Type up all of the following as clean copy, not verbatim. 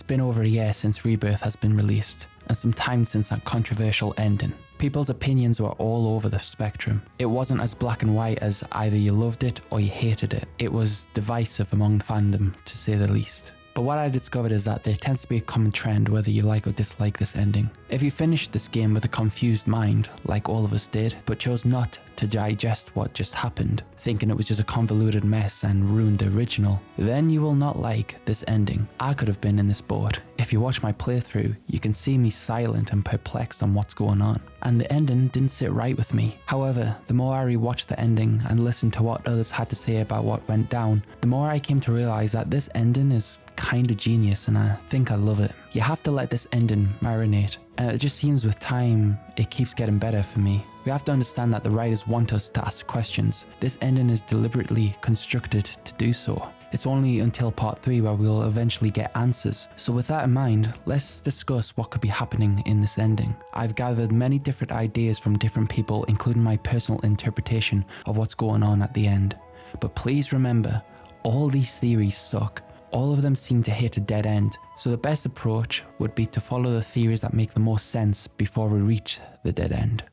been over a year since Rebirth has been released, and some time since that controversial ending. People's opinions were all over the spectrum. It wasn't as black and white as either you loved it or you hated it. It was divisive among the fandom, to say the least. But what I discovered is that there tends to be a common trend whether you like or dislike this ending. If you finished this game with a confused mind, like all of us did, but chose not to digest what just happened, thinking it was just a convoluted mess and ruined the original, then you will not like this ending. I could have been in this boat. If you watch my playthrough, you can see me silent and perplexed on what's going on. And the ending didn't sit right with me. However, the more I rewatched the ending and listened to what others had to say about what went down, the more I came to realize that this ending is kind of genius, and I think I love it. You have to let this ending marinate, and it just seems with time it keeps getting better for me. We have to understand that the writers want us to ask questions. This ending is deliberately constructed to do so. It's only until part 3 where we'll eventually get answers. So with that in mind, let's discuss what could be happening in this ending. I've gathered many different ideas from different people, including my personal interpretation of what's going on at the end. But please remember, all these theories suck. All of them seem to hit a dead end, so the best approach would be to follow the theories that make the most sense before we reach the dead end.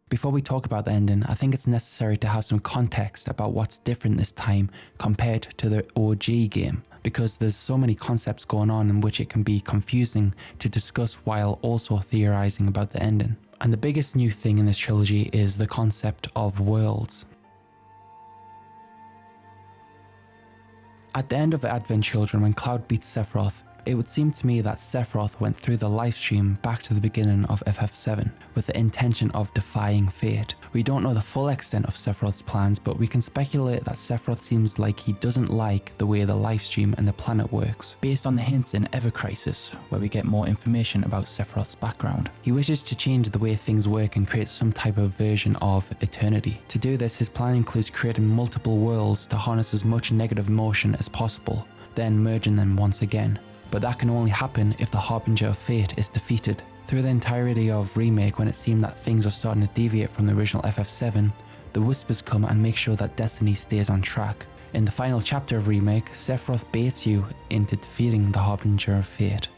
Before we talk about the ending, I think it's necessary to have some context about what's different this time compared to the OG game, because there's so many concepts going on in which it can be confusing to discuss while also theorizing about the ending. And the biggest new thing in this trilogy is the concept of worlds. At the end of Advent Children, when Cloud beats Sephiroth, it would seem to me that Sephiroth went through the Lifestream back to the beginning of FF7 with the intention of defying fate. We don't know the full extent of Sephiroth's plans, but we can speculate that Sephiroth seems like he doesn't like the way the Lifestream and the planet works, based on the hints in Ever Crisis, where we get more information about Sephiroth's background. He wishes to change the way things work and create some type of version of eternity. To do this, his plan includes creating multiple worlds to harness as much negative emotion as possible, then merging them once again. But that can only happen if the Harbinger of Fate is defeated. Through the entirety of Remake, when it seemed that things are starting to deviate from the original FF7, the Whispers come and make sure that Destiny stays on track. In the final chapter of Remake, Sephiroth baits you into defeating the Harbinger of Fate.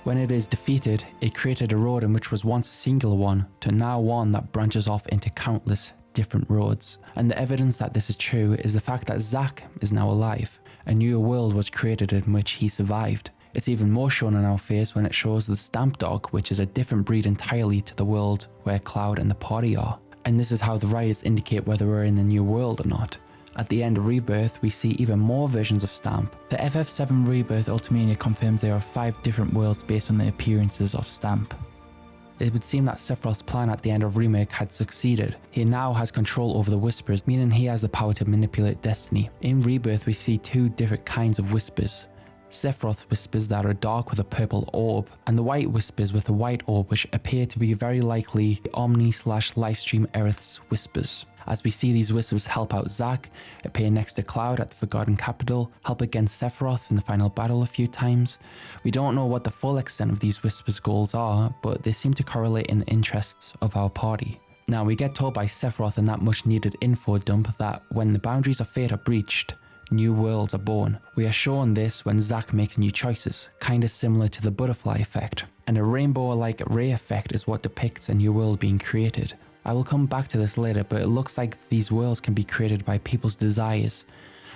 When it is defeated, it created a road in which was once a singular one to now one that branches off into countless different roads. And the evidence that this is true is the fact that Zack is now alive. A new world was created in which he survived. It's even more shown in our face when it shows the Stamp Dog, which is a different breed entirely to the world where Cloud and the party are. And this is how the writers indicate whether we're in the new world or not. At the end of Rebirth, we see even more versions of Stamp. The FF7 Rebirth Ultimania confirms there are 5 different worlds based on the appearances of Stamp. It would seem that Sephiroth's plan at the end of Remake had succeeded. He now has control over the Whispers, meaning he has the power to manipulate Destiny. In Rebirth, we see 2 different kinds of Whispers. Sephiroth Whispers that are dark with a purple orb, and the white Whispers with a white orb, which appear to be very likely the Omni/Lifestream Aerith's Whispers. As we see these Whispers help out Zack, appear next to Cloud at the Forgotten Capital, help against Sephiroth in the final battle a few times. We don't know what the full extent of these Whispers' goals are, but they seem to correlate in the interests of our party. Now, we get told by Sephiroth in that much needed info dump that when the boundaries of fate are breached, new worlds are born. We are shown this when Zack makes new choices, kinda similar to the butterfly effect. And a rainbow-like ray effect is what depicts a new world being created. I will come back to this later, but it looks like these worlds can be created by people's desires.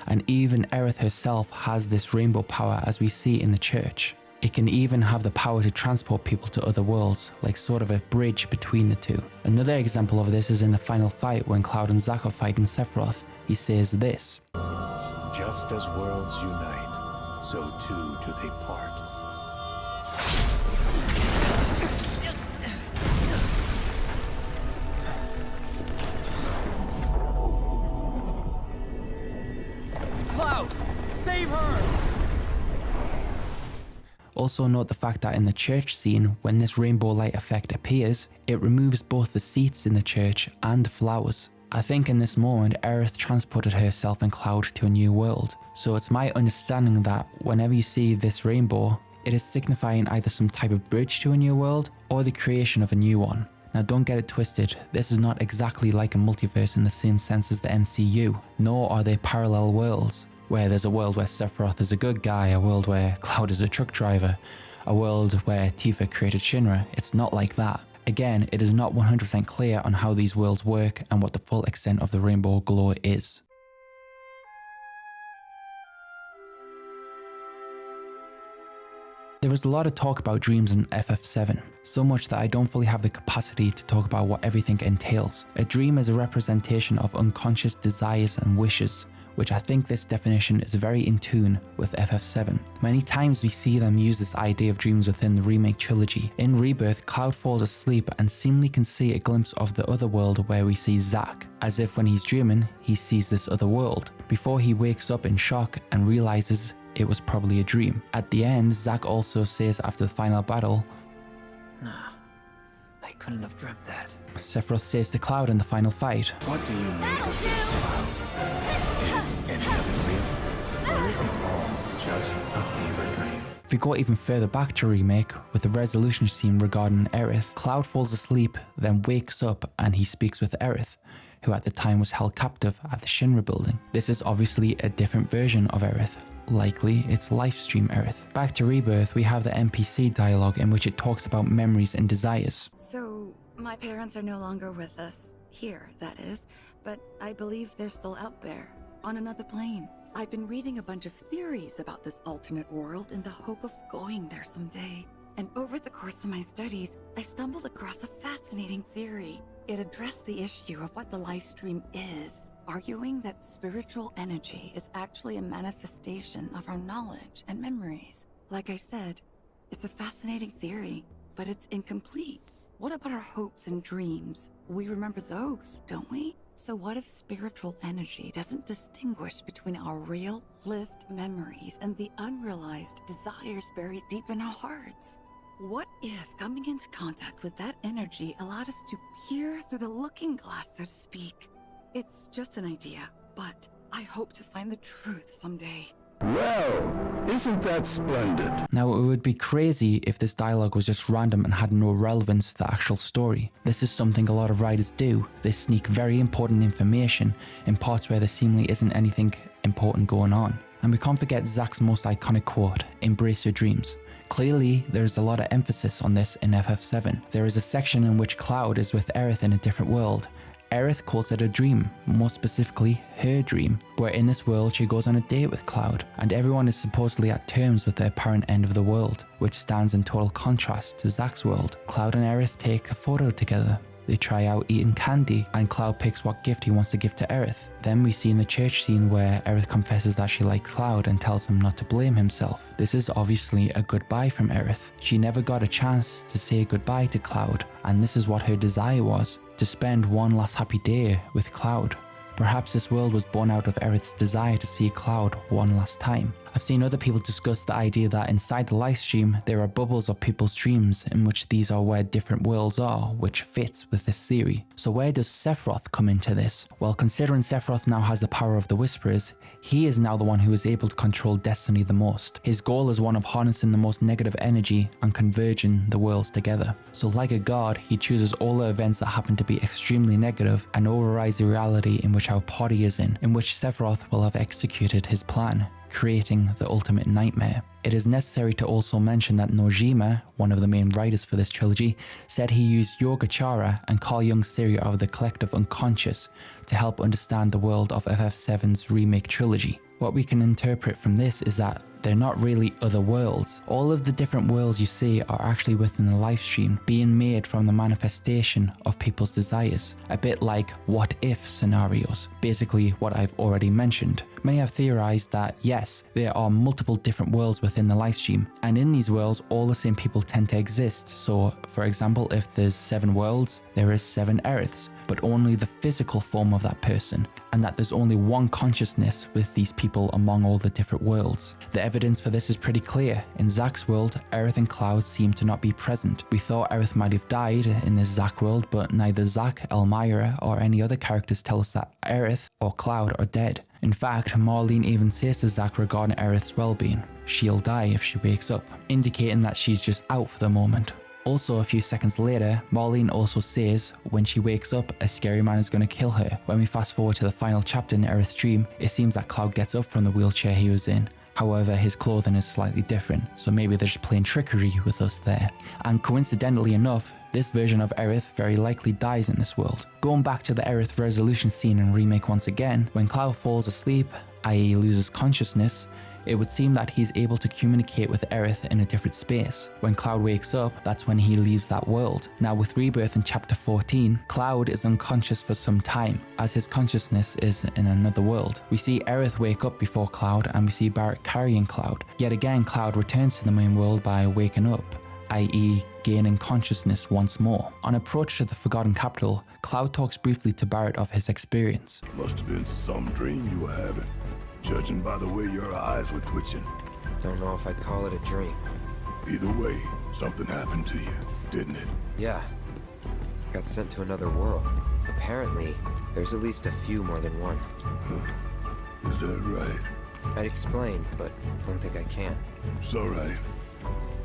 And even Aerith herself has this rainbow power, as we see in the church. It can even have the power to transport people to other worlds, like sort of a bridge between the two. Another example of this is in the final fight when Cloud and Zack are fighting Sephiroth. He says this: "Just as worlds unite, so too do they part." Cloud, save her! Also note the fact that in the church scene, when this rainbow light effect appears, it removes both the seats in the church and the flowers. I think in this moment, Aerith transported herself and Cloud to a new world. So it's my understanding that whenever you see this rainbow, it is signifying either some type of bridge to a new world or the creation of a new one. Now don't get it twisted, this is not exactly like a multiverse in the same sense as the MCU, nor are they parallel worlds. where there's a world where Sephiroth is a good guy, a world where Cloud is a truck driver, a world where Tifa created Shinra. It's not like that. Again, it is not 100% clear on how these worlds work and what the full extent of the rainbow glow is. There is a lot of talk about dreams in FF7, so much that I don't fully have the capacity to talk about what everything entails. A dream is a representation of unconscious desires and wishes, which I think this definition is very in tune with FF7. Many times we see them use this idea of dreams within the remake trilogy. In Rebirth, Cloud falls asleep and seemingly can see a glimpse of the other world where we see Zack, as if when he's dreaming, he sees this other world, before he wakes up in shock and realizes it was probably a dream. At the end, Zack also says after the final battle, Nah, I couldn't have dreamt that. Sephiroth says to Cloud in the final fight, What do you make of this, Cloud? Is any of it real? Or is it all just a fever dream? If we go even further back to Remake, with the resolution scene regarding Aerith, Cloud falls asleep, then wakes up and he speaks with Aerith, who at the time was held captive at the Shinra building. This is obviously a different version of Aerith. Likely, it's Lifestream Aerith. Back to Rebirth, we have the NPC dialogue in which it talks about memories and desires. So, my parents are no longer with us. Here, that is. But I believe they're still out there, on another plane. I've been reading a bunch of theories about this alternate world in the hope of going there someday. And over the course of my studies, I stumbled across a fascinating theory. It addressed the issue of what the Lifestream is, arguing that spiritual energy is actually a manifestation of our knowledge and memories. Like I said, it's a fascinating theory, but it's incomplete. What about our hopes and dreams? We remember those, don't we? So what if spiritual energy doesn't distinguish between our real, lived memories and the unrealized desires buried deep in our hearts? What if coming into contact with that energy allowed us to peer through the looking glass, so to speak? It's just an idea, but I hope to find the truth someday. Well, isn't that splendid? Now, it would be crazy if this dialogue was just random and had no relevance to the actual story. This is something a lot of writers do. They sneak very important information in parts where there seemingly isn't anything important going on. And we can't forget Zack's most iconic quote, "Embrace your dreams." Clearly, there is a lot of emphasis on this in FF7. There is a section in which Cloud is with Aerith in a different world. Aerith calls it a dream, more specifically her dream, where in this world she goes on a date with Cloud, and everyone is supposedly at terms with the apparent end of the world, which stands in total contrast to Zack's world. Cloud and Aerith take a photo together. They try out eating candy, and Cloud picks what gift he wants to give to Aerith. Then we see in the church scene where Aerith confesses that she likes Cloud and tells him not to blame himself. This is obviously a goodbye from Aerith. She never got a chance to say goodbye to Cloud, and this is what her desire was, to spend one last happy day with Cloud. Perhaps this world was born out of Aerith's desire to see Cloud one last time. I've seen other people discuss the idea that inside the Lifestream there are bubbles of people's dreams in which these are where different worlds are, which fits with this theory. So where does Sephiroth come into this? Well, considering Sephiroth now has the power of the Whisperers, he is now the one who is able to control destiny the most. His goal is one of harnessing the most negative energy and converging the worlds together. So like a god, he chooses all the events that happen to be extremely negative and overrides the reality in which our party is in which Sephiroth will have executed his plan, creating the ultimate nightmare. It is necessary to also mention that Nojima, one of the main writers for this trilogy, said he used Yogacara and Carl Jung's theory of the collective unconscious to help understand the world of FF7's remake trilogy. What we can interpret from this is that they're not really other worlds. All of the different worlds you see are actually within the Lifestream, being made from the manifestation of people's desires. A bit like what if scenarios, basically what I've already mentioned. Many have theorized that yes, there are multiple different worlds within the Lifestream, and in these worlds all the same people tend to exist. So for example, if there's 7 worlds, there is 7 Aeriths, but only the physical form of that person, and that there's only one consciousness with these people among all the different worlds. The evidence for this is pretty clear. In Zack's world, Aerith and Cloud seem to not be present. We thought Aerith might have died in this Zack world, but neither Zack, Elmira, or any other characters tell us that Aerith or Cloud are dead. In fact, Marlene even says to Zack regarding Aerith's well-being, she'll die if she wakes up, indicating that she's just out for the moment. Also, a few seconds later, Marlene also says when she wakes up, a scary man is going to kill her. When we fast forward to the final chapter in Aerith's dream, it seems that Cloud gets up from the wheelchair he was in. However, his clothing is slightly different, so maybe they're just playing trickery with us there. And coincidentally enough, this version of Aerith very likely dies in this world. Going back to the Aerith resolution scene in Remake once again, when Cloud falls asleep, i.e. loses consciousness, it would seem that he's able to communicate with Aerith in a different space. When Cloud wakes up, that's when he leaves that world. Now with Rebirth in chapter 14, Cloud is unconscious for some time, as his consciousness is in another world. We see Aerith wake up before Cloud, and we see Barrett carrying Cloud. Yet again, Cloud returns to the main world by waking up, i.e. gaining consciousness once more. On approach to the Forgotten Capital, Cloud talks briefly to Barrett of his experience. Must have been some dream you were having, judging by the way your eyes were twitching. Don't know if I'd call it a dream. Either way, something happened to you, didn't it? Yeah. Got sent to another world. Apparently, there's at least a few more than one. Is that right? I'd explain, but don't think I can. It's alright.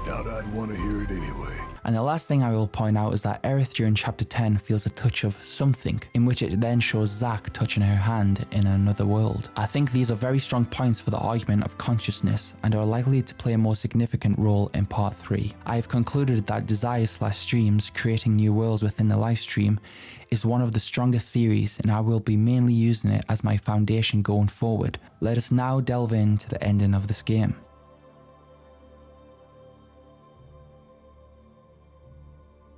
Doubt I'd want to hear it anyway. And the last thing I will point out is that Aerith during chapter 10 feels a touch of something, in which it then shows Zack touching her hand in another world. I think these are very strong points for the argument of consciousness and are likely to play a more significant role in part 3. I have concluded that desires/streams creating new worlds within the Lifestream is one of the stronger theories, and I will be mainly using it as my foundation going forward. Let us now delve into the ending of this game.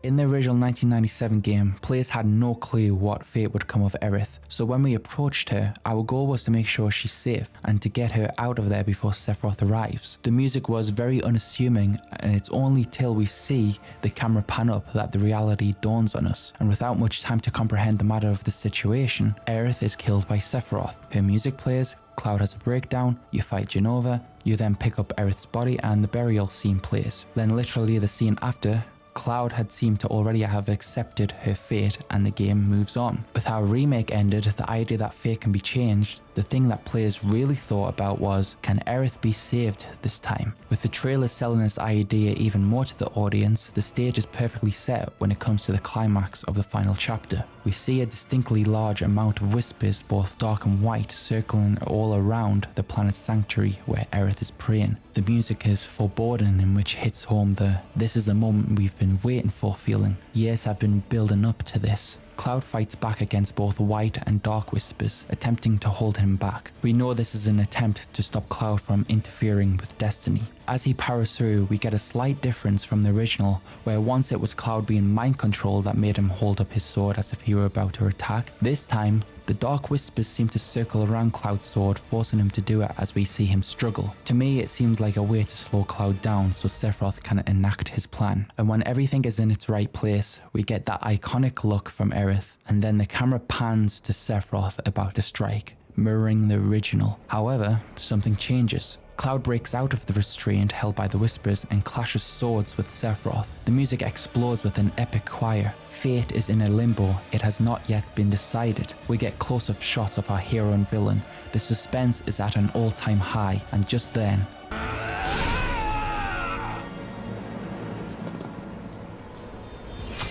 In the original 1997 game, players had no clue what fate would come of Aerith, so when we approached her, our goal was to make sure she's safe and to get her out of there before Sephiroth arrives. The music was very unassuming, and it's only till we see the camera pan up that the reality dawns on us, and without much time to comprehend the matter of the situation, Aerith is killed by Sephiroth. Her music plays, Cloud has a breakdown, you fight Jenova, you then pick up Aerith's body and the burial scene plays. Then literally the scene after, Cloud had seemed to already have accepted her fate and the game moves on. With how Remake ended, the idea that fate can be changed, the thing that players really thought about was, can Aerith be saved this time? With the trailer selling this idea even more to the audience, the stage is perfectly set when it comes to the climax of the final chapter. We see a distinctly large amount of whispers, both dark and white, circling all around the planet's sanctuary where Aerith is praying. The music is foreboding, in which hits home the "this is the moment we've been waiting for" feeling. Years have been building up to this. Cloud fights back against both white and dark whispers, attempting to hold him back. We know this is an attempt to stop Cloud from interfering with destiny. As he powers through, we get a slight difference from the original, where once it was Cloud being mind controlled that made him hold up his sword as if he were about to attack. This time, the dark whispers seem to circle around Cloud's sword, forcing him to do it as we see him struggle. To me, it seems like a way to slow Cloud down so Sephiroth can enact his plan. And when everything is in its right place, we get that iconic look from Aerith, and then the camera pans to Sephiroth about to strike, mirroring the original. However, something changes. Cloud breaks out of the restraint held by the whispers and clashes swords with Sephiroth. The music explodes with an epic choir. Fate is in a limbo, it has not yet been decided. We get close-up shots of our hero and villain. The suspense is at an all-time high, and just then,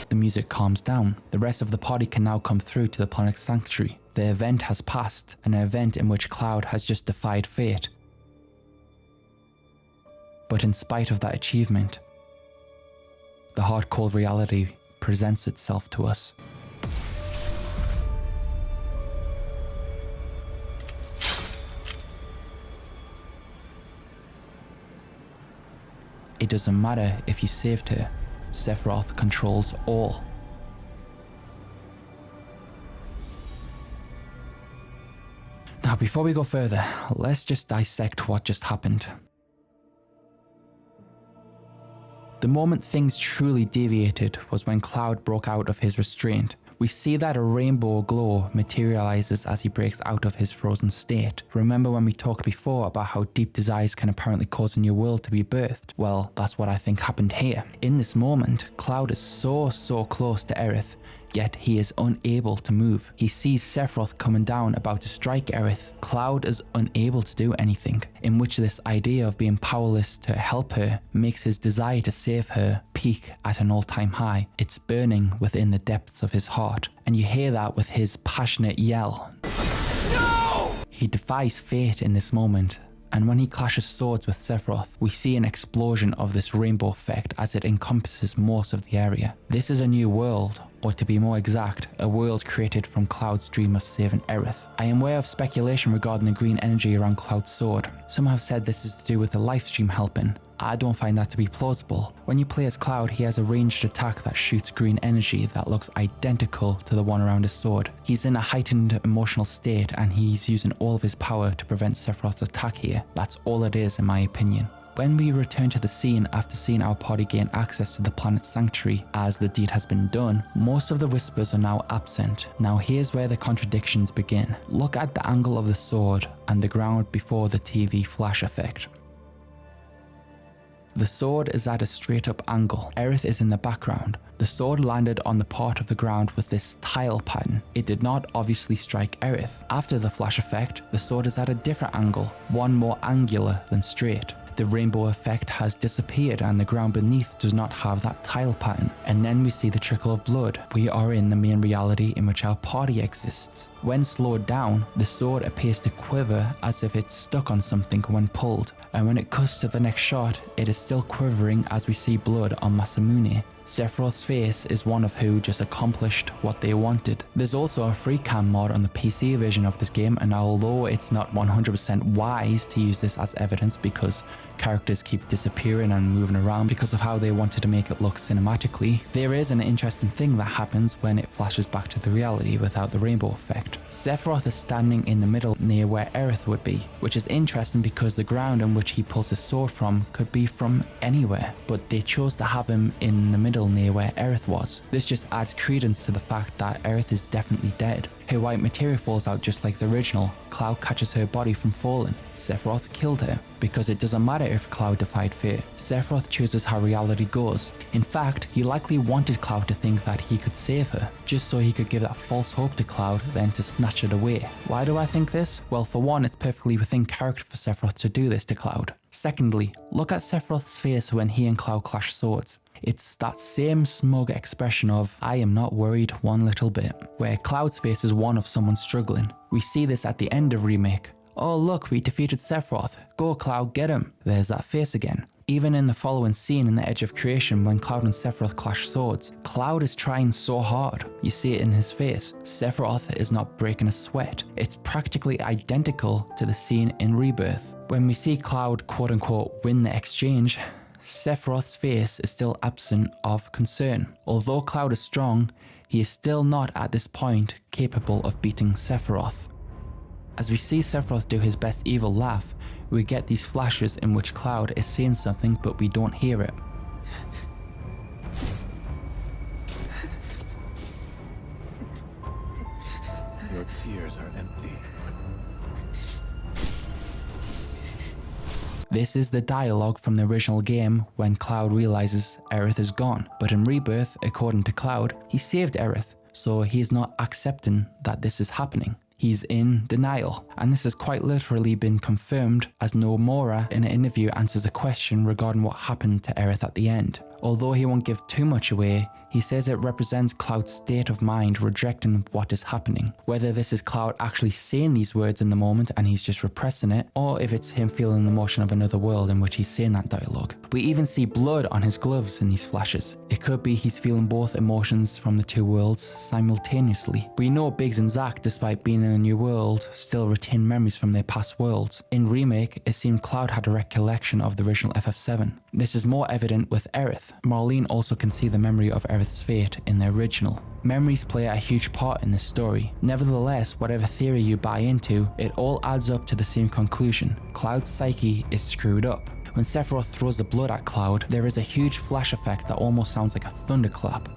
the music calms down. The rest of the party can now come through to the planet's sanctuary. The event has passed, an event in which Cloud has just defied fate. But in spite of that achievement, the hard-cold reality presents itself to us. It doesn't matter if you saved her, Sephiroth controls all. Now before we go further, let's just dissect what just happened. The moment things truly deviated was when Cloud broke out of his restraint. We see that a rainbow glow materializes as he breaks out of his frozen state. Remember when we talked before about how deep desires can apparently cause a new world to be birthed? Well, that's what I think happened here. In this moment, Cloud is so close to Aerith, yet he is unable to move. He sees Sephiroth coming down about to strike Aerith. Cloud is unable to do anything, in which this idea of being powerless to help her makes his desire to save her peak at an all-time high. It's burning within the depths of his heart, and you hear that with his passionate yell. No! He defies fate in this moment, and when he clashes swords with Sephiroth, we see an explosion of this rainbow effect as it encompasses most of the area. This is a new world, or to be more exact, a world created from Cloud's dream of saving Aerith. I am aware of speculation regarding the green energy around Cloud's sword. Some have said this is to do with the Lifestream helping. I don't find that to be plausible. When you play as Cloud, he has a ranged attack that shoots green energy that looks identical to the one around his sword. He's in a heightened emotional state and he's using all of his power to prevent Sephiroth's attack here. That's all it is in my opinion. When we return to the scene after seeing our party gain access to the planet's sanctuary as the deed has been done, most of the whispers are now absent. Now here's where the contradictions begin. Look at the angle of the sword and the ground before the TV flash effect. The sword is at a straight up angle. Aerith is in the background. The sword landed on the part of the ground with this tile pattern. It did not obviously strike Aerith. After the flash effect, the sword is at a different angle, one more angular than straight. The rainbow effect has disappeared and the ground beneath does not have that tile pattern. And then we see the trickle of blood. We are in the main reality in which our party exists. When slowed down, the sword appears to quiver as if it's stuck on something when pulled. And when it cuts to the next shot, it is still quivering as we see blood on Masamune. Sephiroth's face is one of who just accomplished what they wanted. There's also a free cam mod on the PC version of this game, and although it's not 100% wise to use this as evidence because characters keep disappearing and moving around because of how they wanted to make it look cinematically, there is an interesting thing that happens when it flashes back to the reality without the rainbow effect. Sephiroth is standing in the middle near where Aerith would be, which is interesting because the ground in which he pulls his sword from could be from anywhere, but they chose to have him in the middle near where Aerith was. This just adds credence to the fact that Aerith is definitely dead. Her white materia falls out just like the original. Cloud catches her body from falling. Sephiroth killed her. Because it doesn't matter if Cloud defied fate. Sephiroth chooses how reality goes. In fact, he likely wanted Cloud to think that he could save her, just so he could give that false hope to Cloud, then to snatch it away. Why do I think this? Well, for one, it's perfectly within character for Sephiroth to do this to Cloud. Secondly, look at Sephiroth's face when he and Cloud clash swords. It's that same smug expression of, I am not worried one little bit, where Cloud's face is one of someone struggling. We see this at the end of Remake. Oh look, we defeated Sephiroth. Go Cloud, get him. There's that face again. Even in the following scene in the Edge of Creation when Cloud and Sephiroth clash swords, Cloud is trying so hard. You see it in his face. Sephiroth is not breaking a sweat. It's practically identical to the scene in Rebirth. When we see Cloud quote unquote win the exchange, Sephiroth's face is still absent of concern. Although Cloud is strong, he is still not at this point capable of beating Sephiroth. As we see Sephiroth do his best evil laugh, we get these flashes in which Cloud is saying something but we don't hear it. Your tears are empty. This is the dialogue from the original game when Cloud realizes Aerith is gone. But in Rebirth, according to Cloud, he saved Aerith, so he's not accepting that this is happening. He's in denial, and this has quite literally been confirmed as Nomura in an interview answers a question regarding what happened to Aerith at the end. Although he won't give too much away, he says it represents Cloud's state of mind rejecting what is happening. Whether this is Cloud actually saying these words in the moment and he's just repressing it, or if it's him feeling the emotion of another world in which he's saying that dialogue. We even see blood on his gloves in these flashes. It could be he's feeling both emotions from the two worlds simultaneously. We know Biggs and Zack, despite being in a new world, still retain memories from their past worlds. In Remake, it seemed Cloud had a recollection of the original FF7. This is more evident with Aerith. Marlene also can see the memory of Aerith's fate in the original. Memories play a huge part in this story. Nevertheless, whatever theory you buy into, it all adds up to the same conclusion. Cloud's psyche is screwed up. When Sephiroth throws the blood at Cloud, there is a huge flash effect that almost sounds like a thunderclap.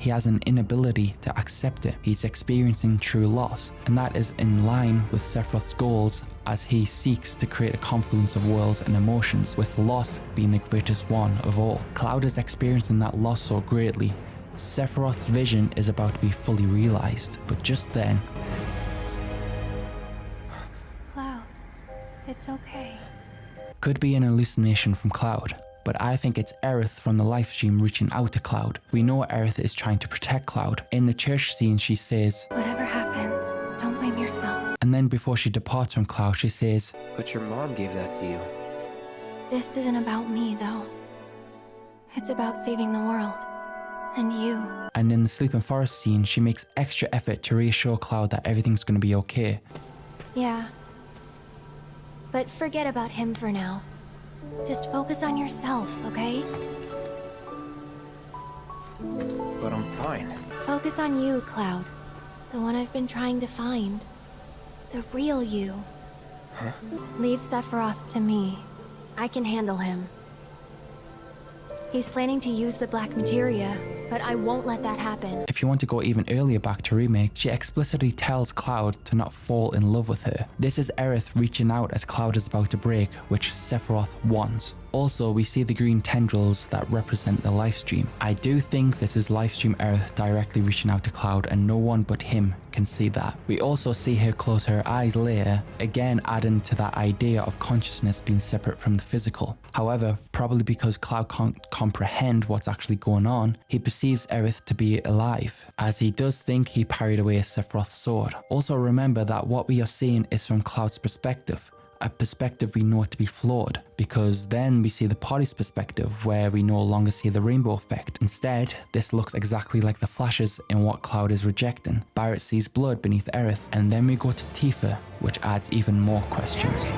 He has an inability to accept it. He's experiencing true loss, and that is in line with Sephiroth's goals as he seeks to create a confluence of worlds and emotions, with loss being the greatest one of all. Cloud is experiencing that loss so greatly. Sephiroth's vision is about to be fully realized, but just then... Cloud, it's okay. Could be an hallucination from Cloud, but I think it's Aerith from the Lifestream reaching out to Cloud. We know Aerith is trying to protect Cloud. In the church scene, she says, Whatever happens, don't blame yourself. and then before she departs from Cloud, she says, But your mom gave that to you. This isn't about me, though. It's about saving the world. And you. and in the Sleeping Forest scene, she makes extra effort to reassure Cloud that everything's going to be okay. Yeah. But forget about him for now. Just focus on yourself, okay? But I'm fine. Focus on you, Cloud. The one I've been trying to find. The real you. Huh? Leave Sephiroth to me. I can handle him. He's planning to use the black materia, but I won't let that happen. If you want to go even earlier back to Remake, she explicitly tells Cloud to not fall in love with her. This is Aerith reaching out as Cloud is about to break, which Sephiroth wants. Also, we see the green tendrils that represent the Lifestream. I do think this is Lifestream Aerith directly reaching out to Cloud, and no one but him can see that. We also see her close her eyes later, again adding to that idea of consciousness being separate from the physical. However, probably because Cloud can't comprehend what's actually going on, he perceives Aerith to be alive, as he does think he parried away Sephiroth's sword. Also remember that what we are seeing is from Cloud's perspective, a perspective we know to be flawed, because then we see the party's perspective where we no longer see the rainbow effect. Instead, this looks exactly like the flashes in what Cloud is rejecting. Barrett sees blood beneath Aerith, and then we go to Tifa, which adds even more questions.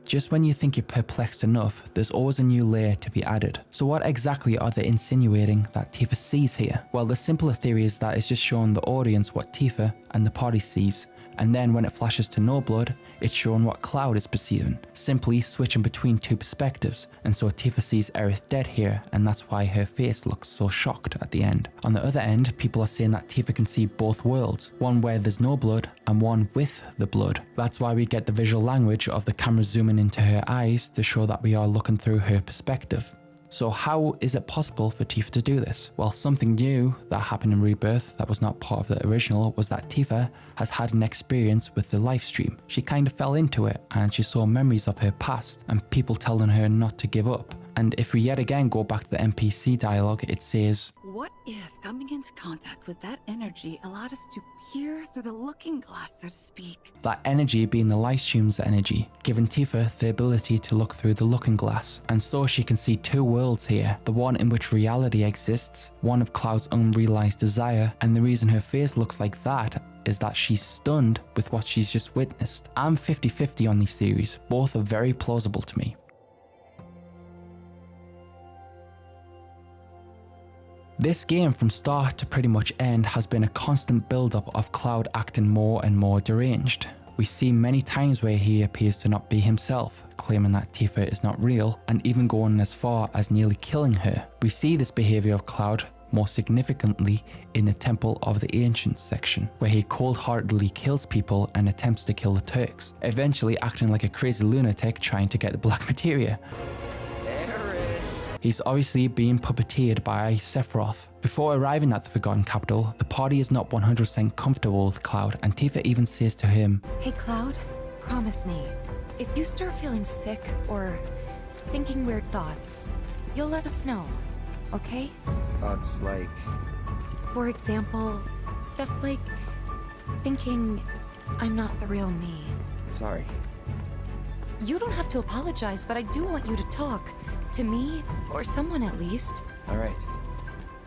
Just when you think you're perplexed enough, there's always a new layer to be added. So what exactly are they insinuating that Tifa sees here? Well, the simpler theory is that it's just showing the audience what Tifa and the party sees, and then when it flashes to No Blood, it's showing what Cloud is perceiving, simply switching between two perspectives. And so Tifa sees Aerith dead here, and that's why her face looks so shocked at the end. On the other end, people are saying that Tifa can see both worlds, one where there's no blood and one with the blood. That's why we get the visual language of the camera zooming into her eyes to show that we are looking through her perspective. So how is it possible for Tifa to do this? Well, something new that happened in Rebirth that was not part of the original was that Tifa has had an experience with the Lifestream. She kind of fell into it and she saw memories of her past and people telling her not to give up. And if we yet again go back to the NPC dialogue, it says, What if coming into contact with that energy allowed us to peer through the looking glass, so to speak? that energy being the Lifestream's energy, giving Tifa the ability to look through the looking glass. And so she can see two worlds here, the one in which reality exists, one of Cloud's unrealized desire, and the reason her face looks like that is that she's stunned with what she's just witnessed. I'm 50-50 on these theories, both are very plausible to me. This game from start to pretty much end has been a constant build-up of Cloud acting more and more deranged. We see many times where he appears to not be himself, claiming that Tifa is not real, and even going as far as nearly killing her. We see this behaviour of Cloud more significantly in the Temple of the Ancients section, where he cold-heartedly kills people and attempts to kill the Turks, eventually acting like a crazy lunatic trying to get the black materia. He's obviously being puppeteered by Sephiroth. Before arriving at the Forgotten Capital, the party is not 100% comfortable with Cloud, and Tifa even says to him, Hey Cloud, promise me, if you start feeling sick or thinking weird thoughts, you'll let us know, okay? Thoughts like... For example, stuff like thinking I'm not the real me. Sorry. You don't have to apologize, but I do want you to talk. To me, or someone at least. Alright.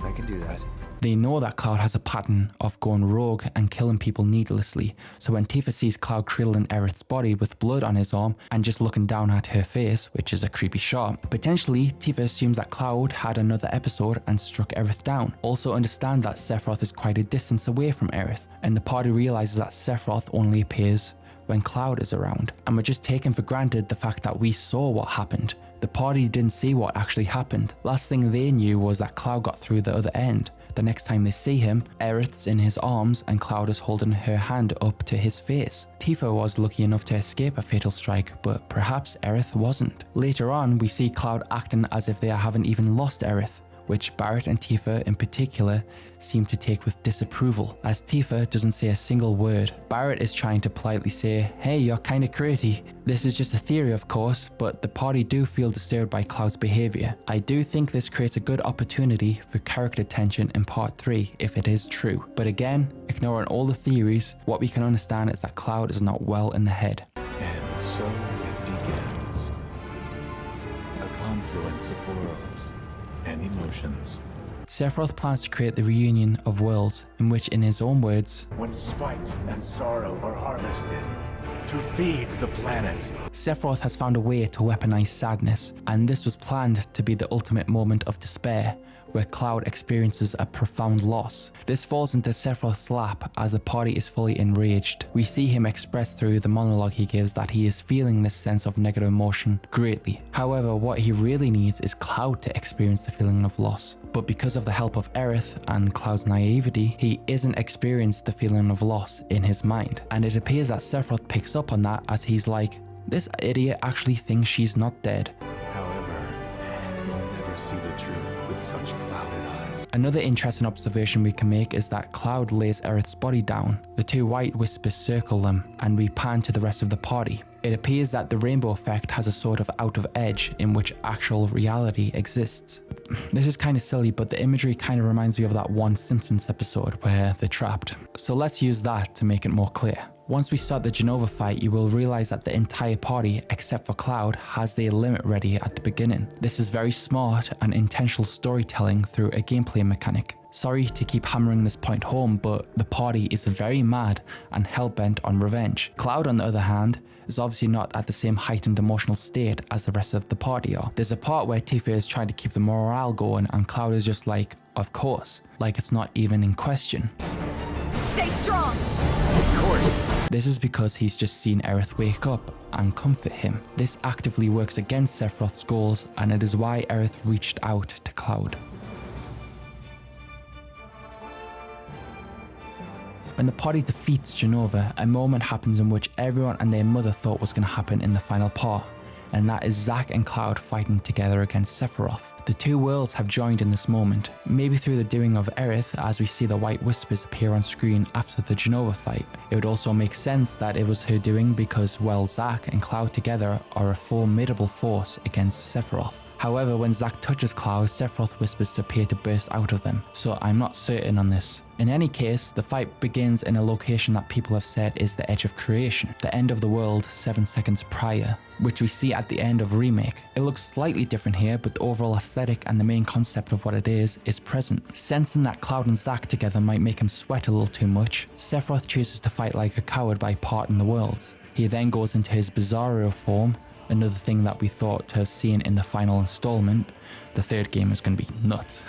I can do that. They know that Cloud has a pattern of going rogue and killing people needlessly, so when Tifa sees Cloud cradling Aerith's body with blood on his arm and just looking down at her face, which is a creepy shot, potentially Tifa assumes that Cloud had another episode and struck Aerith down. Also understand that Sephiroth is quite a distance away from Aerith, and the party realizes that Sephiroth only appears when Cloud is around, and we're just taking for granted the fact that we saw what happened. The party didn't see what actually happened. Last thing they knew was that Cloud got through the other end. The next time they see him, Aerith's in his arms and Cloud is holding her hand up to his face. Tifa was lucky enough to escape a fatal strike, but perhaps Aerith wasn't. Later on, we see Cloud acting as if they haven't even lost Aerith, which Barrett and Tifa in particular seem to take with disapproval, as Tifa doesn't say a single word. Barrett is trying to politely say, hey, you're kinda crazy. This is just a theory, of course, but the party do feel disturbed by Cloud's behavior. I do think this creates a good opportunity for character tension in part 3 if it is true. But again, ignoring all the theories, what we can understand is that Cloud is not well in the head. And so it begins. A confluence of worlds and emotions. Sephiroth plans to create the reunion of worlds, in which, in his own words, when spite and sorrow are harvested to feed the planet. Sephiroth has found a way to weaponize sadness, and this was planned to be the ultimate moment of despair, where Cloud experiences a profound loss. This falls into Sephiroth's lap as the party is fully enraged. We see him express through the monologue he gives that he is feeling this sense of negative emotion greatly. However, what he really needs is Cloud to experience the feeling of loss. But because of the help of Aerith and Cloud's naivety, he isn't experienced the feeling of loss in his mind. And it appears that Sephiroth picks up on that as he's like, this idiot actually thinks she's not dead. However, you'll never see the truth with such clouded eyes. Another interesting observation we can make is that Cloud lays Aerith's body down. The two white whispers circle them, and we pan to the rest of the party. It appears that the rainbow effect has a sort of out of edge in which actual reality exists. This is kind of silly, but the imagery kind of reminds me of that one Simpsons episode where they're trapped. So let's use that to make it more clear. Once we start the Jenova fight, you will realize that the entire party, except for Cloud, has their limit ready at the beginning. This is very smart and intentional storytelling through a gameplay mechanic. Sorry to keep hammering this point home, but the party is very mad and hell-bent on revenge. Cloud, on the other hand, is obviously not at the same heightened emotional state as the rest of the party are. There's a part where Tifa is trying to keep the morale going and Cloud is just like, of course, like it's not even in question. Stay strong! Of course. This is because he's just seen Aerith wake up and comfort him. This actively works against Sephiroth's goals, and it is why Aerith reached out to Cloud. When the party defeats Jenova, a moment happens in which everyone and their mother thought was going to happen in the final part, and that is Zack and Cloud fighting together against Sephiroth. The two worlds have joined in this moment, maybe through the doing of Aerith as we see the white whispers appear on screen after the Jenova fight. It would also make sense that it was her doing because, well, Zack and Cloud together are a formidable force against Sephiroth. However, when Zack touches Cloud, Sephiroth whispers appear to burst out of them, so I'm not certain on this. In any case, the fight begins in a location that people have said is the edge of creation, the end of the world 7 seconds prior, which we see at the end of Remake. It looks slightly different here, but the overall aesthetic and the main concept of what it is present. Sensing that Cloud and Zack together might make him sweat a little too much, Sephiroth chooses to fight like a coward by parting the worlds. He then goes into his Bizarro form, another thing that we thought to have seen in the final installment. The third game is going to be nuts.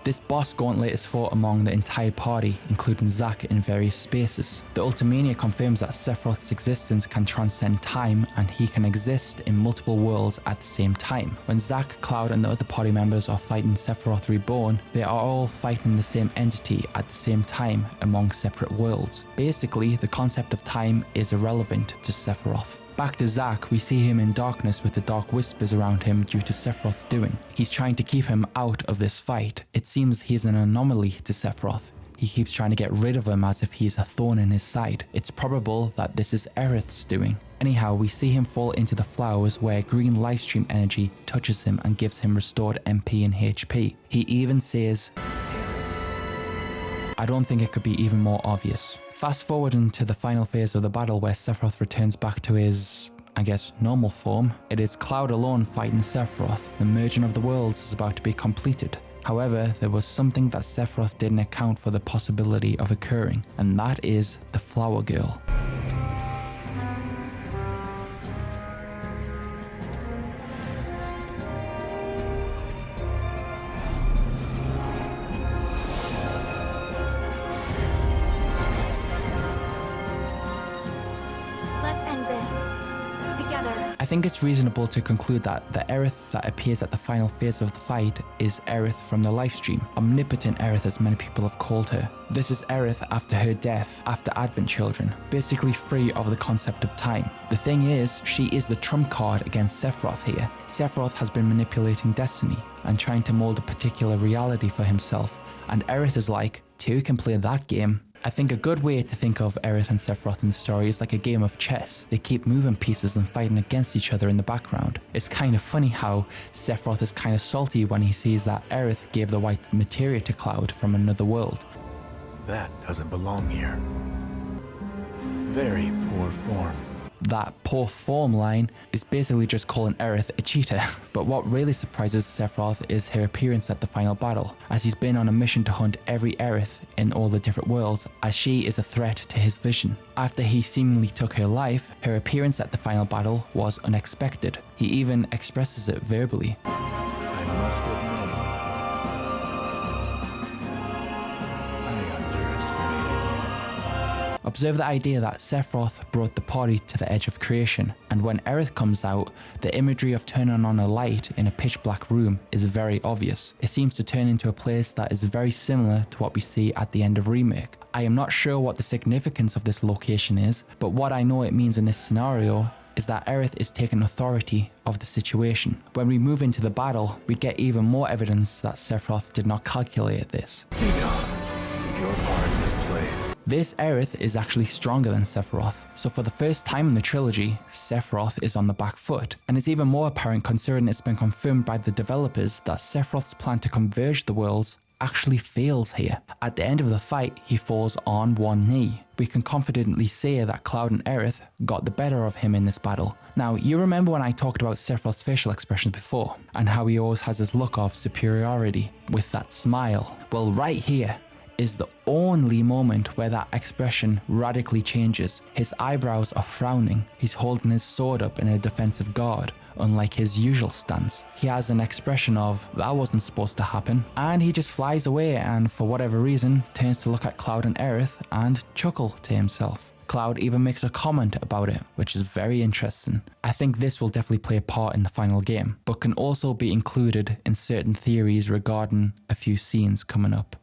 This boss gauntlet is fought among the entire party, including Zack in various spaces. The Ultimania confirms that Sephiroth's existence can transcend time and he can exist in multiple worlds at the same time. When Zack, Cloud and the other party members are fighting Sephiroth Reborn, they are all fighting the same entity at the same time among separate worlds. Basically, the concept of time is irrelevant to Sephiroth. Back to Zack, we see him in darkness with the dark whispers around him due to Sephiroth's doing. He's trying to keep him out of this fight. It seems he's an anomaly to Sephiroth. He keeps trying to get rid of him as if he's a thorn in his side. It's probable that this is Aerith's doing. Anyhow, we see him fall into the flowers where green Lifestream energy touches him and gives him restored MP and HP. He even says, I don't think it could be even more obvious. Fast forwarding to the final phase of the battle where Sephiroth returns back to his, I guess, normal form. It is Cloud alone fighting Sephiroth. The merging of the worlds is about to be completed. However, there was something that Sephiroth didn't account for the possibility of occurring, and that is the Flower Girl. I think it's reasonable to conclude that the Aerith that appears at the final phase of the fight is Aerith from the Lifestream, omnipotent Aerith as many people have called her. This is Aerith after her death, after Advent Children, basically free of the concept of time. The thing is, she is the trump card against Sephiroth here. Sephiroth has been manipulating destiny and trying to mold a particular reality for himself, and Aerith is like, two can play that game. I think a good way to think of Aerith and Sephiroth in the story is like a game of chess. They keep moving pieces and fighting against each other in the background. It's kind of funny how Sephiroth is kind of salty when he sees that Aerith gave the white materia to Cloud from another world. That doesn't belong here. Very poor form. That poor form line is basically just calling Aerith a cheater. But what really surprises Sephiroth is her appearance at the final battle, as he's been on a mission to hunt every Aerith in all the different worlds, as she is a threat to his vision. After he seemingly took her life, her appearance at the final battle was unexpected. He even expresses it verbally. I must admit, I underestimated you. Observe the idea that Sephiroth brought the party to the edge of creation, and when Aerith comes out, the imagery of turning on a light in a pitch black room is very obvious. It seems to turn into a place that is very similar to what we see at the end of Remake. I am not sure what the significance of this location is, but what I know it means in this scenario is that Aerith is taking authority of the situation. When we move into the battle, we get even more evidence that Sephiroth did not calculate this. Your part is played. This Aerith is actually stronger than Sephiroth, so for the first time in the trilogy, Sephiroth is on the back foot, and it's even more apparent considering it's been confirmed by the developers that Sephiroth's plan to converge the worlds actually fails here. At the end of the fight, he falls on one knee. We can confidently say that Cloud and Aerith got the better of him in this battle. Now, you remember when I talked about Sephiroth's facial expressions before, and how he always has this look of superiority with that smile? Well, right here is the only moment where that expression radically changes. His eyebrows are frowning, he's holding his sword up in a defensive guard, unlike his usual stance. He has an expression of, that wasn't supposed to happen, and he just flies away and for whatever reason turns to look at Cloud and Aerith and chuckle to himself. Cloud even makes a comment about it, which is very interesting. I think this will definitely play a part in the final game, but can also be included in certain theories regarding a few scenes coming up.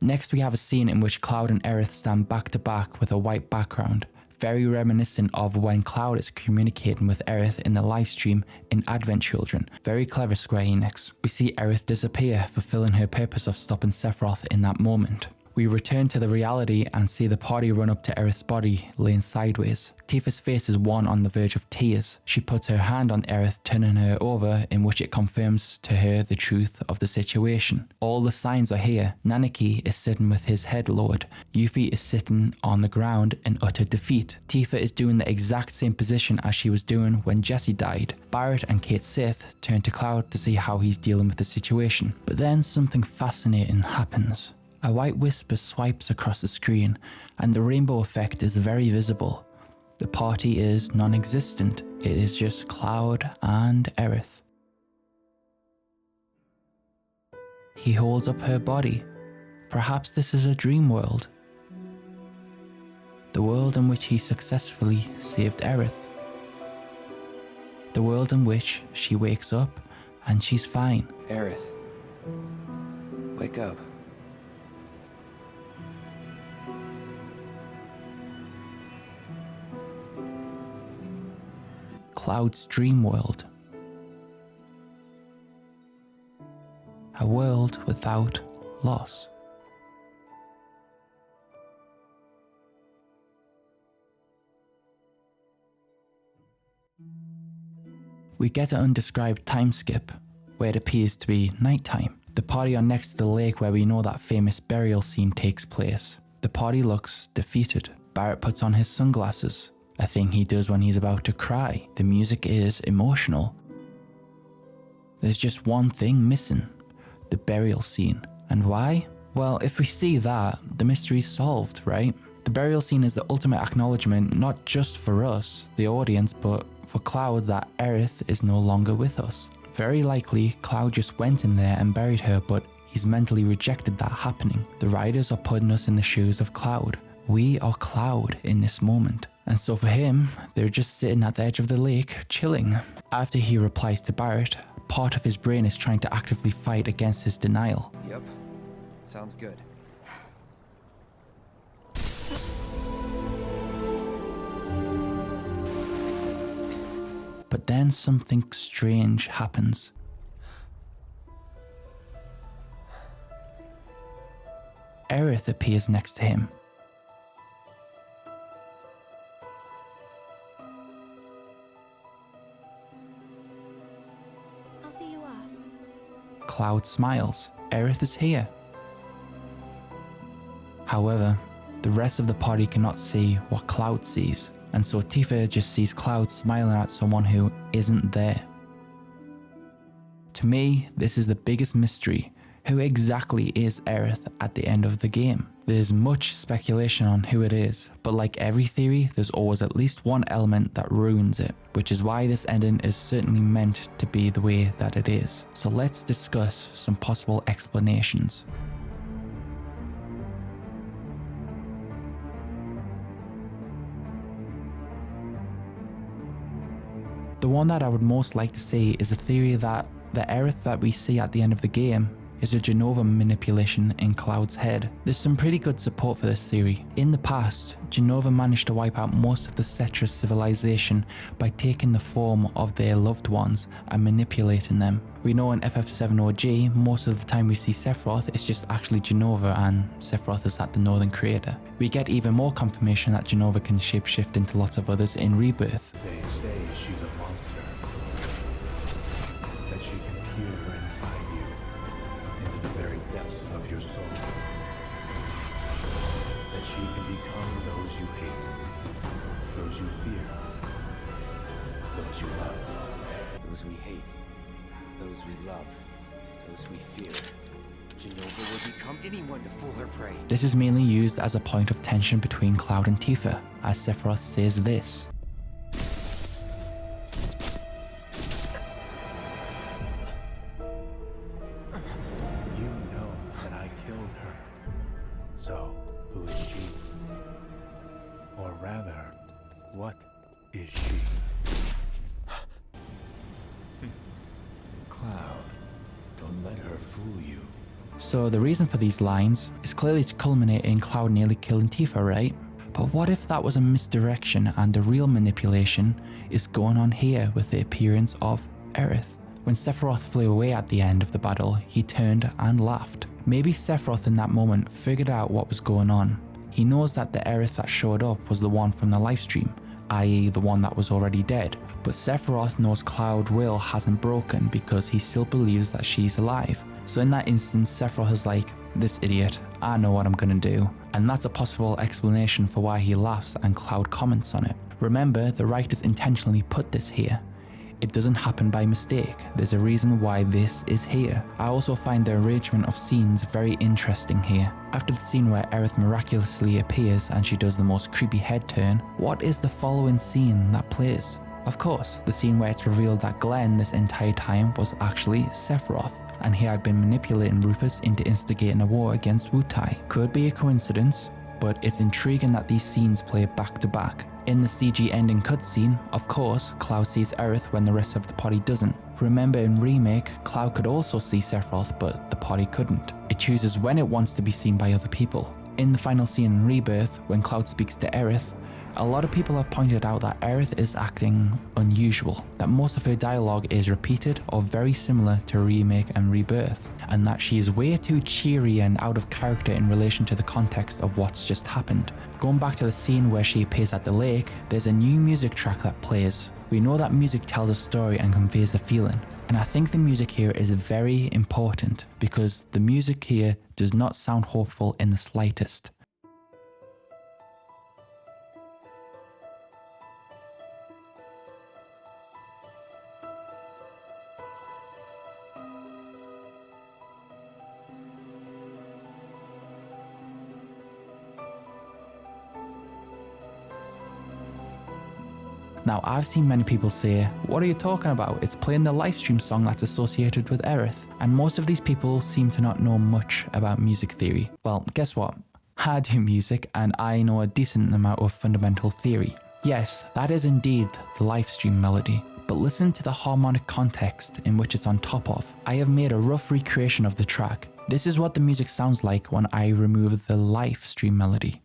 Next we have a scene in which Cloud and Aerith stand back to back with a white background, very reminiscent of when Cloud is communicating with Aerith in the Lifestream in Advent Children. Very clever, Square Enix. We see Aerith disappear, fulfilling her purpose of stopping Sephiroth in that moment. We return to the reality and see the party run up to Aerith's body, laying sideways. Tifa's face is one on the verge of tears. She puts her hand on Aerith, turning her over, in which it confirms to her the truth of the situation. All the signs are here. Nanaki is sitting with his head lowered. Yuffie is sitting on the ground in utter defeat. Tifa is doing the exact same position as she was doing when Jessie died. Barrett and Kate Sith turn to Cloud to see how he's dealing with the situation. But then something fascinating happens. A white whisper swipes across the screen, and the rainbow effect is very visible. The party is non-existent. It is just Cloud and Aerith. He holds up her body. Perhaps this is a dream world. The world in which he successfully saved Aerith. The world in which she wakes up and she's fine. Aerith, wake up. Cloud's dream world. A world without loss. We get an undescribed time skip, where it appears to be nighttime. The party are next to the lake where we know that famous burial scene takes place. The party looks defeated. Barrett puts on his sunglasses, a thing he does when he's about to cry. The music is emotional. There's just one thing missing, the burial scene. And why? Well, if we see that, the mystery's solved, right? The burial scene is the ultimate acknowledgement, not just for us, the audience, but for Cloud, that Aerith is no longer with us. Very likely, Cloud just went in there and buried her, but he's mentally rejected that happening. The riders are putting us in the shoes of Cloud. We are Cloud in this moment. And so for him, they're just sitting at the edge of the lake, chilling. After he replies to Barrett, part of his brain is trying to actively fight against his denial. Yep. Sounds good. But then something strange happens. Aerith appears next to him. I'll see you off. Cloud smiles. Aerith is here. However, the rest of the party cannot see what Cloud sees, and so Tifa just sees Cloud smiling at someone who isn't there. To me, this is the biggest mystery. Who exactly is Aerith at the end of the game? There's much speculation on who it is, but like every theory, there's always at least one element that ruins it, which is why this ending is certainly meant to be the way that it is. So let's discuss some possible explanations. The one that I would most like to see is the theory that the Aerith that we see at the end of the game is a Jenova manipulation in Cloud's head. There's some pretty good support for this theory. In the past, Jenova managed to wipe out most of the Cetra civilization by taking the form of their loved ones and manipulating them. We know in FF7 OG, most of the time we see Sephiroth, it's just actually Jenova and Sephiroth is at the Northern Crater. We get even more confirmation that Jenova can shapeshift into lots of others in Rebirth. They say she's a monster. That she can peer inside you, into the very depths of your soul. That she can become those you hate, those you fear, those you love. Those we hate, those we love, those we fear. Jenova will become anyone to fool her prey. This is mainly used as a point of tension between Cloud and Tifa, as Sephiroth says this. You know that I killed her. So, who is she? Or rather, what is she? Cloud, don't let her fool you. So the reason for these lines is clearly to culminate in Cloud nearly killing Tifa, right? But what if that was a misdirection and the real manipulation is going on here with the appearance of Aerith? When Sephiroth flew away at the end of the battle, he turned and laughed. Maybe Sephiroth in that moment figured out what was going on. He knows that the Aerith that showed up was the one from the Lifestream, i.e. the one that was already dead. But Sephiroth knows Cloud's will hasn't broken because he still believes that she's alive. So in that instance, Sephiroth is like, this idiot, I know what I'm gonna do. And that's a possible explanation for why he laughs and Cloud comments on it. Remember, the writers intentionally put this here. It doesn't happen by mistake. There's a reason why this is here. I also find the arrangement of scenes very interesting here. After the scene where Aerith miraculously appears and she does the most creepy head turn, what is the following scene that plays? Of course, the scene where it's revealed that Glenn this entire time was actually Sephiroth, and he had been manipulating Rufus into instigating a war against Wutai. Could be a coincidence, but it's intriguing that these scenes play back to back. In the CG ending cutscene, of course, Cloud sees Aerith when the rest of the party doesn't. Remember in Remake, Cloud could also see Sephiroth, but the party couldn't. It chooses when it wants to be seen by other people. In the final scene in Rebirth, when Cloud speaks to Aerith, a lot of people have pointed out that Aerith is acting unusual, that most of her dialogue is repeated or very similar to Remake and Rebirth, and that she is way too cheery and out of character in relation to the context of what's just happened. Going back to the scene where she appears at the lake, there's a new music track that plays. We know that music tells a story and conveys a feeling, and I think the music here is very important because the music here does not sound hopeful in the slightest. Now, I've seen many people say, what are you talking about? It's playing the Lifestream song that's associated with Aerith. And most of these people seem to not know much about music theory. Well, guess what? I do music and I know a decent amount of fundamental theory. Yes, that is indeed the Lifestream melody, but listen to the harmonic context in which it's on top of. I have made a rough recreation of the track. This is what the music sounds like when I remove the Lifestream melody.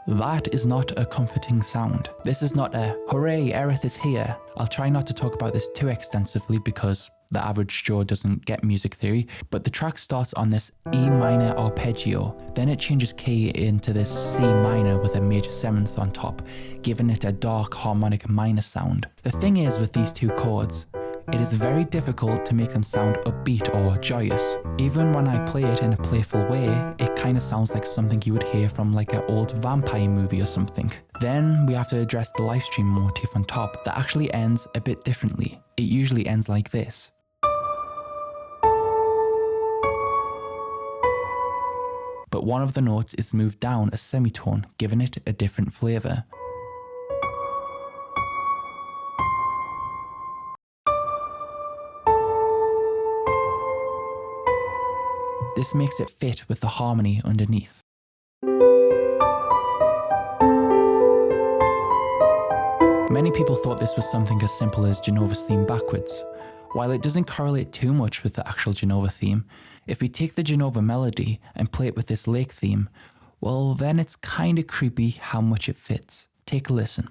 That is not a comforting sound. This is not a, hooray, Aerith is here. I'll try not to talk about this too extensively because the average Joe doesn't get music theory, but the track starts on this E minor arpeggio, then it changes key into this C minor with a major seventh on top, giving it a dark harmonic minor sound. The thing is with these two chords, it is very difficult to make them sound upbeat or joyous. Even when I play it in a playful way, it kind of sounds like something you would hear from like an old vampire movie or something. Then we have to address the Lifestream motif on top that actually ends a bit differently. It usually ends like this. But one of the notes is moved down a semitone, giving it a different flavour. This makes it fit with the harmony underneath. Many people thought this was something as simple as Jenova's theme backwards. While it doesn't correlate too much with the actual Jenova theme, if we take the Jenova melody and play it with this lake theme, well then it's kinda creepy how much it fits. Take a listen.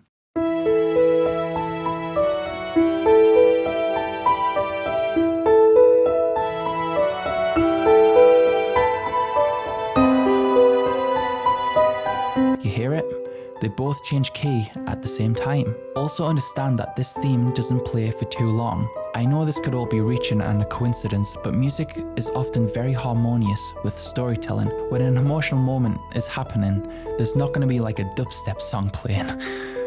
Hear it? They both change key at the same time. Also understand that this theme doesn't play for too long. I know this could all be reaching and a coincidence, but music is often very harmonious with storytelling. When an emotional moment is happening, there's not going to be like a dubstep song playing.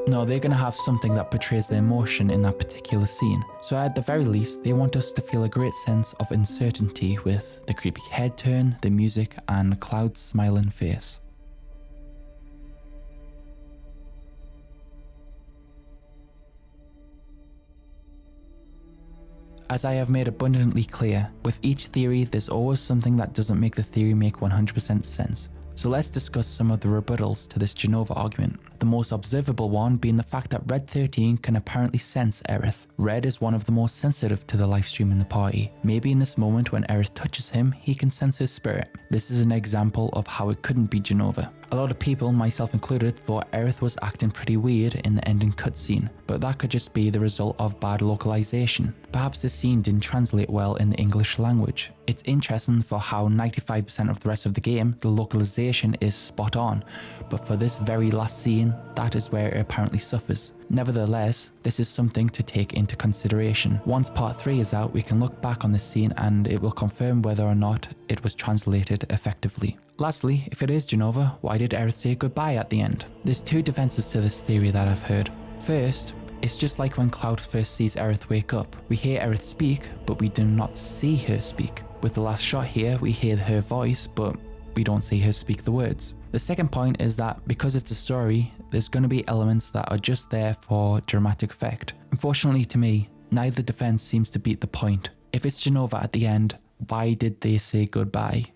No, they're going to have something that portrays the emotion in that particular scene. So at the very least, they want us to feel a great sense of uncertainty with the creepy head turn, the music, and Cloud's smiling face. As I have made abundantly clear, with each theory there's always something that doesn't make the theory make 100% sense. So let's discuss some of the rebuttals to this Jenova argument. The most observable one being the fact that Red 13 can apparently sense Aerith. Red is one of the most sensitive to the Lifestream in the party. Maybe in this moment when Aerith touches him, he can sense his spirit. This is an example of how it couldn't be Jenova. A lot of people, myself included, thought Aerith was acting pretty weird in the ending cutscene, but that could just be the result of bad localization. Perhaps the scene didn't translate well in the English language. It's interesting for how 95% of the rest of the game, the localization is spot on, but for this very last scene, that is where it apparently suffers. Nevertheless, this is something to take into consideration. Once part 3 is out, we can look back on this scene and it will confirm whether or not it was translated effectively. Lastly, if it is Jenova, why did Aerith say goodbye at the end? There's two defenses to this theory that I've heard. First, it's just like when Cloud first sees Aerith wake up. We hear Aerith speak, but we do not see her speak. With the last shot here, we hear her voice, but we don't see her speak the words. The second point is that because it's a story, there's going to be elements that are just there for dramatic effect. Unfortunately to me, neither defense seems to beat the point. If it's Jenova at the end, why did they say goodbye?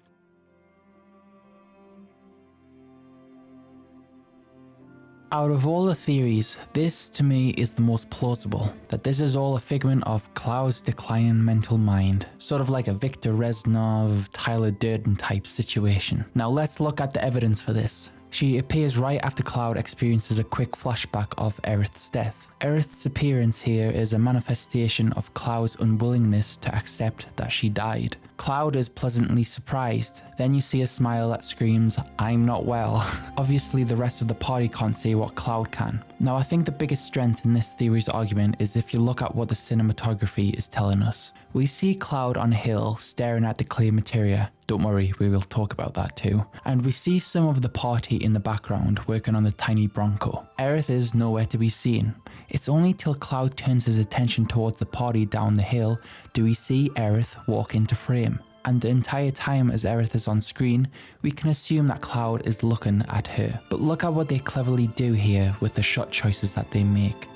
Out of all the theories, this to me is the most plausible, that this is all a figment of Cloud's declining mental mind, sort of like a Victor Reznov, Tyler Durden type situation. Now let's look at the evidence for this. She appears right after Cloud experiences a quick flashback of Aerith's death. Aerith's appearance here is a manifestation of Cloud's unwillingness to accept that she died. Cloud is pleasantly surprised. Then you see a smile that screams, "I'm not well." Obviously the rest of the party can't say what Cloud can. Now I think the biggest strength in this theory's argument is if you look at what the cinematography is telling us. We see Cloud on a hill staring at the clear materia. Don't worry, we will talk about that too. And we see some of the party in the background working on the tiny Bronco. Aerith is nowhere to be seen. It's only till Cloud turns his attention towards the party down the hill do we see Aerith walk into frame. And the entire time as Aerith is on screen, we can assume that Cloud is looking at her. But look at what they cleverly do here with the shot choices that they make.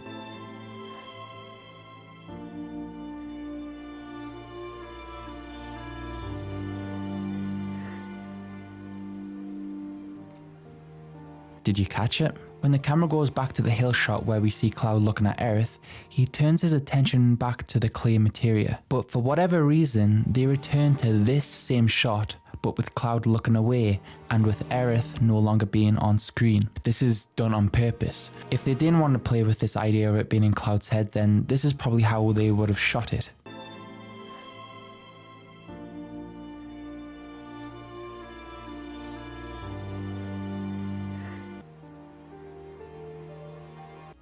Did you catch it? When the camera goes back to the hill shot where we see Cloud looking at Aerith, he turns his attention back to the clay materia. But for whatever reason, they return to this same shot, but with Cloud looking away and with Aerith no longer being on screen. This is done on purpose. If they didn't want to play with this idea of it being in Cloud's head, then this is probably how they would have shot it.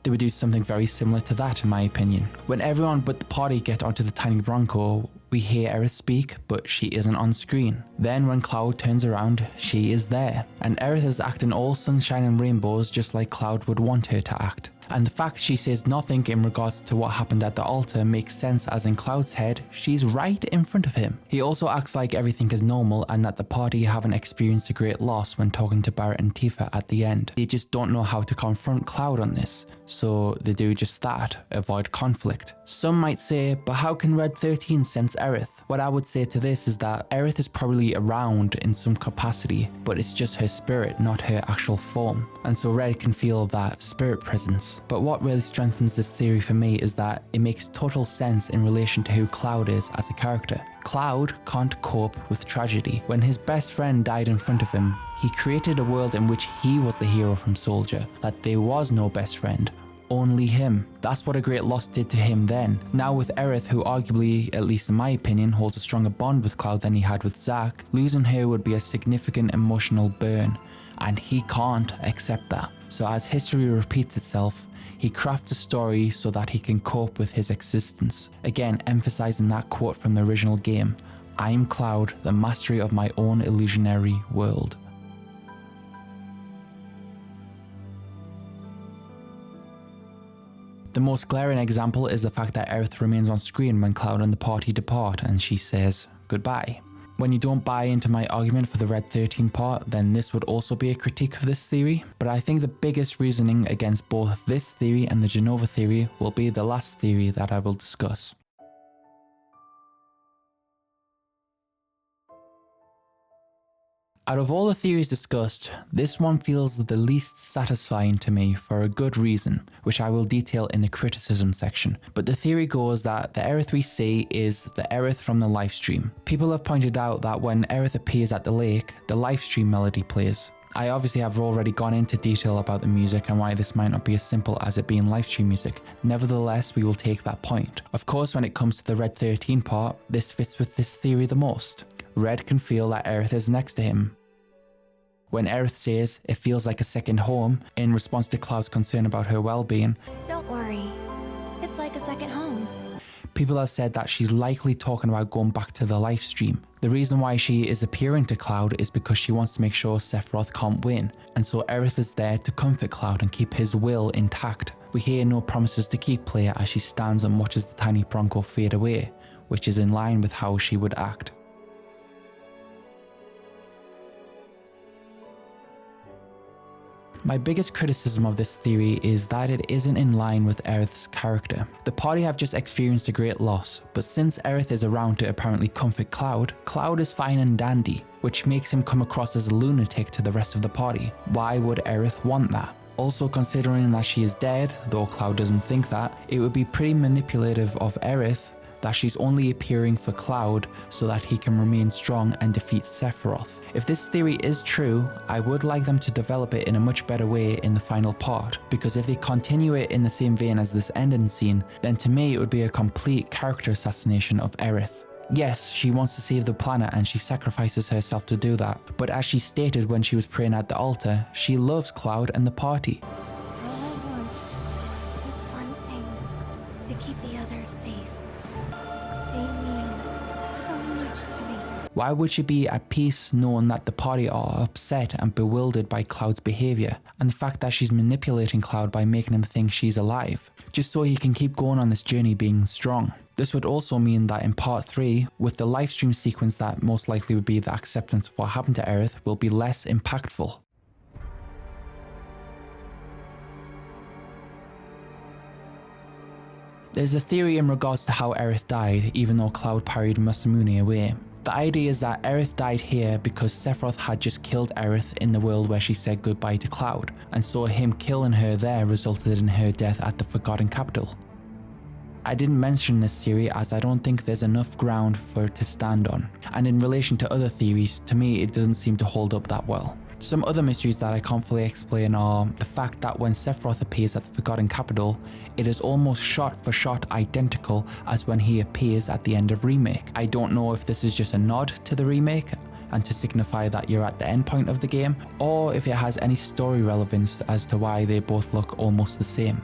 They would do something very similar to that in my opinion. When everyone but the party get onto the tiny Bronco, we hear Aerith speak, but she isn't on screen. Then when Cloud turns around, she is there. And Aerith is acting all sunshine and rainbows just like Cloud would want her to act. And the fact she says nothing in regards to what happened at the altar makes sense, as in Cloud's head, she's right in front of him. He also acts like everything is normal and that the party haven't experienced a great loss when talking to Barrett and Tifa at the end. They just don't know how to confront Cloud on this, so they do just that, avoid conflict. Some might say, but how can Red 13 sense Aerith? What I would say to this is that Aerith is probably around in some capacity, but it's just her spirit, not her actual form. And so Red can feel that spirit presence. But what really strengthens this theory for me is that it makes total sense in relation to who Cloud is as a character. Cloud can't cope with tragedy. When his best friend died in front of him, he created a world in which he was the hero from Soldier, that there was no best friend, only him. That's what a great loss did to him then. Now with Aerith, who arguably, at least in my opinion, holds a stronger bond with Cloud than he had with Zack, losing her would be a significant emotional burn, and he can't accept that. So as history repeats itself, he crafts a story so that he can cope with his existence. Again, emphasizing that quote from the original game, "I am Cloud, the mastery of my own illusionary world." The most glaring example is the fact that Aerith remains on screen when Cloud and the party depart and she says goodbye. When you don't buy into my argument for the Red 13 part, then this would also be a critique of this theory. But I think the biggest reasoning against both this theory and the Jenova theory will be the last theory that I will discuss. Out of all the theories discussed, this one feels the least satisfying to me for a good reason, which I will detail in the criticism section. But the theory goes that the Aerith we see is the Aerith from the Lifestream. People have pointed out that when Aerith appears at the lake, the Lifestream melody plays. I obviously have already gone into detail about the music and why this might not be as simple as it being Lifestream music. Nevertheless, we will take that point. Of course, when it comes to the Red 13 part, this fits with this theory the most. Red can feel that Aerith is next to him. When Aerith says it feels like a second home, in response to Cloud's concern about her well-being, Don't worry, it's like a second home. People have said that she's likely talking about going back to the Lifestream. The reason why she is appearing to Cloud is because she wants to make sure Sephiroth can't win, and so Aerith is there to comfort Cloud and keep his will intact. We hear no promises to keep player as she stands and watches the tiny Bronco fade away, which is in line with how she would act. My biggest criticism of this theory is that it isn't in line with Aerith's character. The party have just experienced a great loss, but since Aerith is around to apparently comfort Cloud, Cloud is fine and dandy, which makes him come across as a lunatic to the rest of the party. Why would Aerith want that? Also, considering that she is dead, though Cloud doesn't think that, it would be pretty manipulative of Aerith that she's only appearing for Cloud so that he can remain strong and defeat Sephiroth. If this theory is true, I would like them to develop it in a much better way in the final part, because if they continue it in the same vein as this ending scene, then to me it would be a complete character assassination of Aerith. Yes, she wants to save the planet and she sacrifices herself to do that, but as she stated when she was praying at the altar, she loves Cloud and the party. All I want is one thing, to keep the others safe. They mean so much to me. Why would she be at peace knowing that the party are upset and bewildered by Cloud's behaviour, and the fact that she's manipulating Cloud by making him think she's alive, just so he can keep going on this journey being strong? This would also mean that in part 3, with the Lifestream sequence that most likely would be the acceptance of what happened to Aerith, will be less impactful. There's a theory in regards to how Aerith died, even though Cloud parried Masamune away. The idea is that Aerith died here because Sephiroth had just killed Aerith in the world where she said goodbye to Cloud, and so him killing her there resulted in her death at the Forgotten Capital. I didn't mention this theory as I don't think there's enough ground for it to stand on, and in relation to other theories, to me it doesn't seem to hold up that well. Some other mysteries that I can't fully explain are the fact that when Sephiroth appears at the Forgotten Capital, it is almost shot for shot identical as when he appears at the end of Remake. I don't know if this is just a nod to the remake and to signify that you're at the end point of the game, or if it has any story relevance as to why they both look almost the same.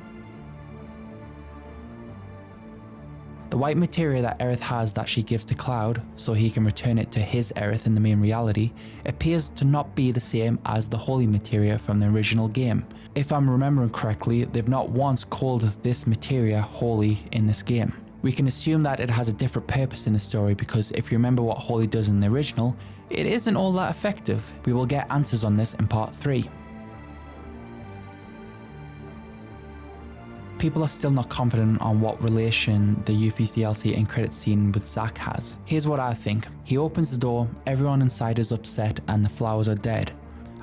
The white materia that Aerith has that she gives to Cloud, so he can return it to his Aerith in the main reality, appears to not be the same as the holy materia from the original game. If I'm remembering correctly, they've not once called this materia holy in this game. We can assume that it has a different purpose in the story because if you remember what holy does in the original, it isn't all that effective. We will get answers on this in part 3. People are still not confident on what relation the Yuffie's DLC end credits scene with Zack has. Here's what I think. He opens the door, everyone inside is upset and the flowers are dead.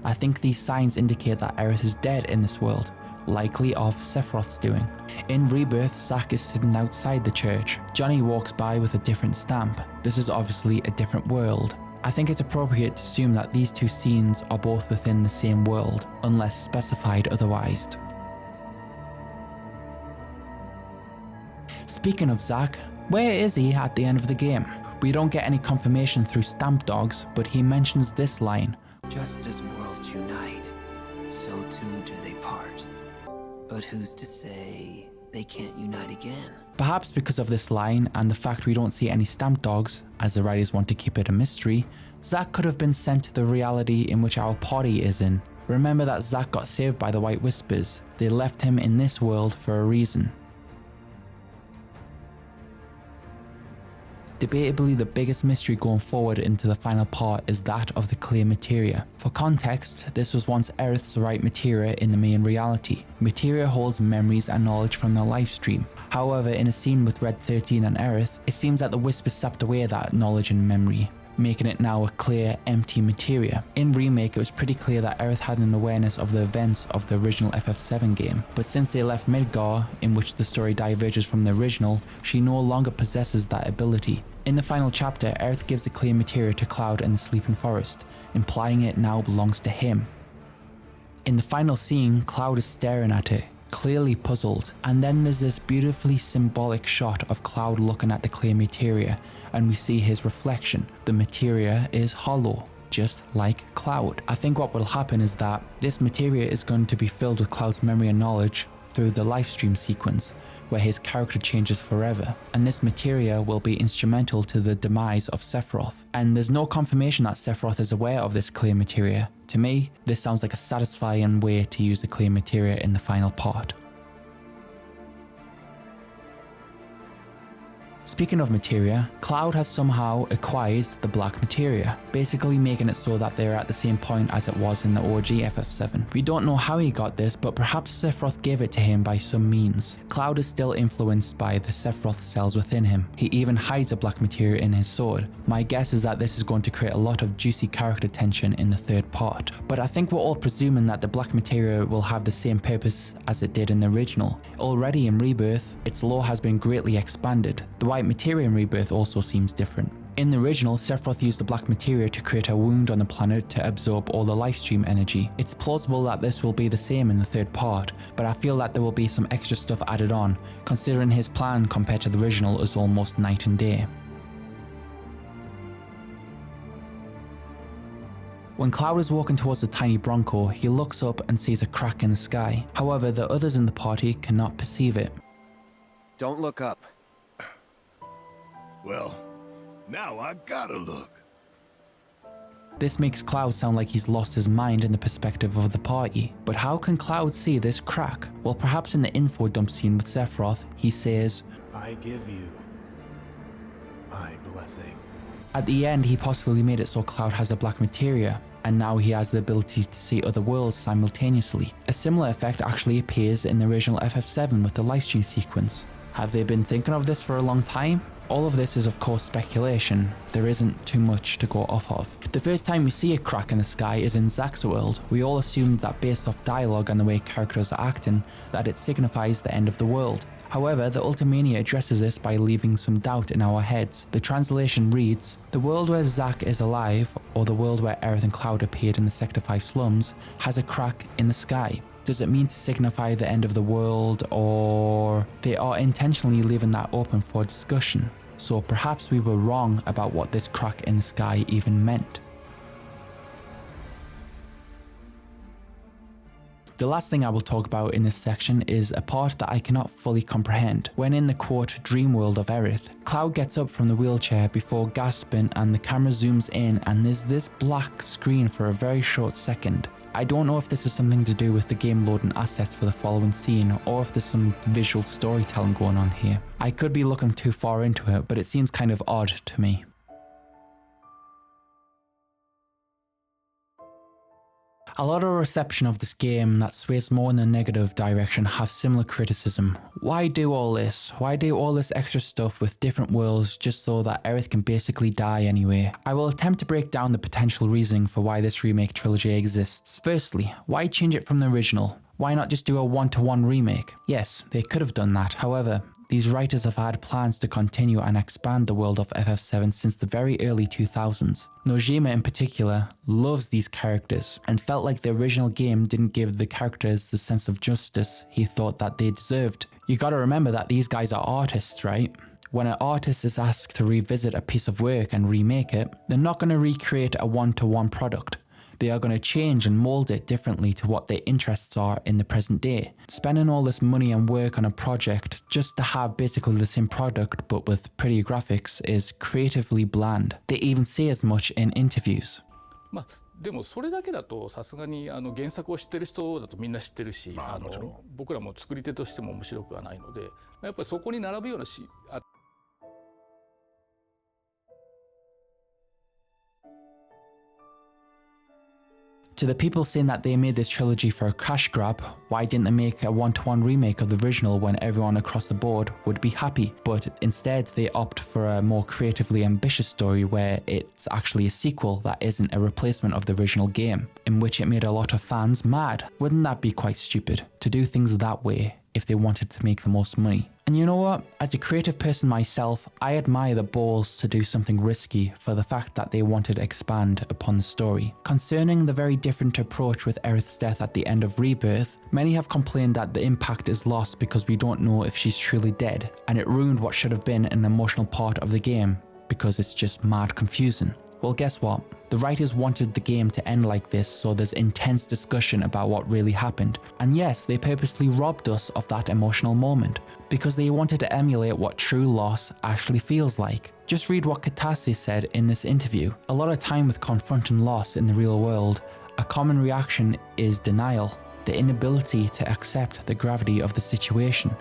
I think these signs indicate that Aerith is dead in this world, likely of Sephiroth's doing. In Rebirth, Zack is sitting outside the church. Johnny walks by with a different stamp. This is obviously a different world. I think it's appropriate to assume that these two scenes are both within the same world, unless specified otherwise. Speaking of Zack, where is he at the end of the game? We don't get any confirmation through stamp dogs, but he mentions this line. Just as worlds unite, so too do they part. But who's to say they can't unite again? Perhaps because of this line and the fact we don't see any stamp dogs, as the writers want to keep it a mystery, Zack could have been sent to the reality in which our party is in. Remember that Zack got saved by the White Whispers. They left him in this world for a reason. Debatably, the biggest mystery going forward into the final part is that of the clear materia. For context, this was once Aerith's right materia in the main reality. Materia holds memories and knowledge from the Lifestream. However, in a scene with Red 13 and Aerith, it seems that the Whispers sapped away that knowledge and memory, making it now a clear, empty materia. In Remake, it was pretty clear that Aerith had an awareness of the events of the original FF7 game, but since they left Midgar, in which the story diverges from the original, she no longer possesses that ability. In the final chapter, Aerith gives the clear materia to Cloud in the Sleeping Forest, implying it now belongs to him. In the final scene, Cloud is staring at it, clearly puzzled, and then there's this beautifully symbolic shot of Cloud looking at the clear materia, and we see his reflection. The materia is hollow, just like Cloud. I think what will happen is that this materia is going to be filled with Cloud's memory and knowledge through the Lifestream sequence, where his character changes forever, and this materia will be instrumental to the demise of Sephiroth. And there's no confirmation that Sephiroth is aware of this clear materia. To me, this sounds like a satisfying way to use the clear materia in the final part. Speaking of materia, Cloud has somehow acquired the black materia, basically making it so that they're at the same point as it was in the OG FF7. We don't know how he got this, but perhaps Sephiroth gave it to him by some means. Cloud is still influenced by the Sephiroth cells within him. He even hides a black materia in his sword. My guess is that this is going to create a lot of juicy character tension in the third part. But I think we're all presuming that the black materia will have the same purpose as it did in the original. Already in Rebirth, its lore has been greatly expanded. The white materia in Rebirth also seems different. In the original, Sephiroth used the black materia to create a wound on the planet to absorb all the Lifestream energy. It's plausible that this will be the same in the third part, but I feel that there will be some extra stuff added on, considering his plan compared to the original is almost night and day. When Cloud is walking towards the tiny Bronco, he looks up and sees a crack in the sky. However, the others in the party cannot perceive it. Don't look up. Well, now I gotta look. This makes Cloud sound like he's lost his mind in the perspective of the party. But how can Cloud see this crack? Well, perhaps in the info dump scene with Sephiroth, he says, I give you my blessing. At the end, he possibly made it so Cloud has a black materia, and now he has the ability to see other worlds simultaneously. A similar effect actually appears in the original FF7 with the Lifestream sequence. Have they been thinking of this for a long time? All of this is of course speculation. There isn't too much to go off of. The first time we see a crack in the sky is in Zack's world. We all assumed that based off dialogue and the way characters are acting, that it signifies the end of the world. However, the Ultimania addresses this by leaving some doubt in our heads. The translation reads, the world where Zack is alive, or the world where Aerith and Cloud appeared in the Sector 5 slums, has a crack in the sky. Does it mean to signify the end of the world, or they are intentionally leaving that open for discussion? So perhaps we were wrong about what this crack in the sky even meant. The last thing I will talk about in this section is a part that I cannot fully comprehend. When in the quote dream world of Aerith, Cloud gets up from the wheelchair before gasping and the camera zooms in and there's this black screen for a very short second. I don't know if this is something to do with the game loading assets for the following scene or if there's some visual storytelling going on here. I could be looking too far into it, but it seems kind of odd to me. A lot of reception of this game that sways more in the negative direction have similar criticism. Why do all this? Why do all this extra stuff with different worlds just so that Aerith can basically die anyway? I will attempt to break down the potential reasoning for why this remake trilogy exists. Firstly, why change it from the original? Why not just do a one-to-one remake? Yes, they could have done that. However, these writers have had plans to continue and expand the world of FF7 since the very early 2000s. Nojima in particular loves these characters and felt like the original game didn't give the characters the sense of justice he thought that they deserved. You gotta remember that these guys are artists, right? When an artist is asked to revisit a piece of work and remake it, they're not gonna recreate a one-to-one product. They are going to change and mold it differently to what their interests are in the present day. Spending all this money and work on a project just to have basically the same product but with pretty graphics is creatively bland. They even say as much in interviews. でもそれだけだとさすがに原作を知ってる人だとみんな知ってるし、僕らも作り手としても面白くはないので、やっぱりそこに並ぶようなTo the people saying that they made this trilogy for a cash grab, why didn't they make a one-to-one remake of the original when everyone across the board would be happy? But instead they opt for a more creatively ambitious story where it's actually a sequel that isn't a replacement of the original game, in which it made a lot of fans mad. Wouldn't that be quite stupid, to do things that way if they wanted to make the most money? And you know what? As a creative person myself, I admire the balls to do something risky for the fact that they wanted to expand upon the story. Concerning the very different approach with Aerith's death at the end of Rebirth, many have complained that the impact is lost because we don't know if she's truly dead, and it ruined what should have been an emotional part of the game, because it's just mad confusing. Well, guess what? The writers wanted the game to end like this, so there's intense discussion about what really happened. And yes, they purposely robbed us of that emotional moment, because they wanted to emulate what true loss actually feels like. Just read what Katase said in this interview. A lot of time with confronting loss in the real world, a common reaction is denial, the inability to accept the gravity of the situation.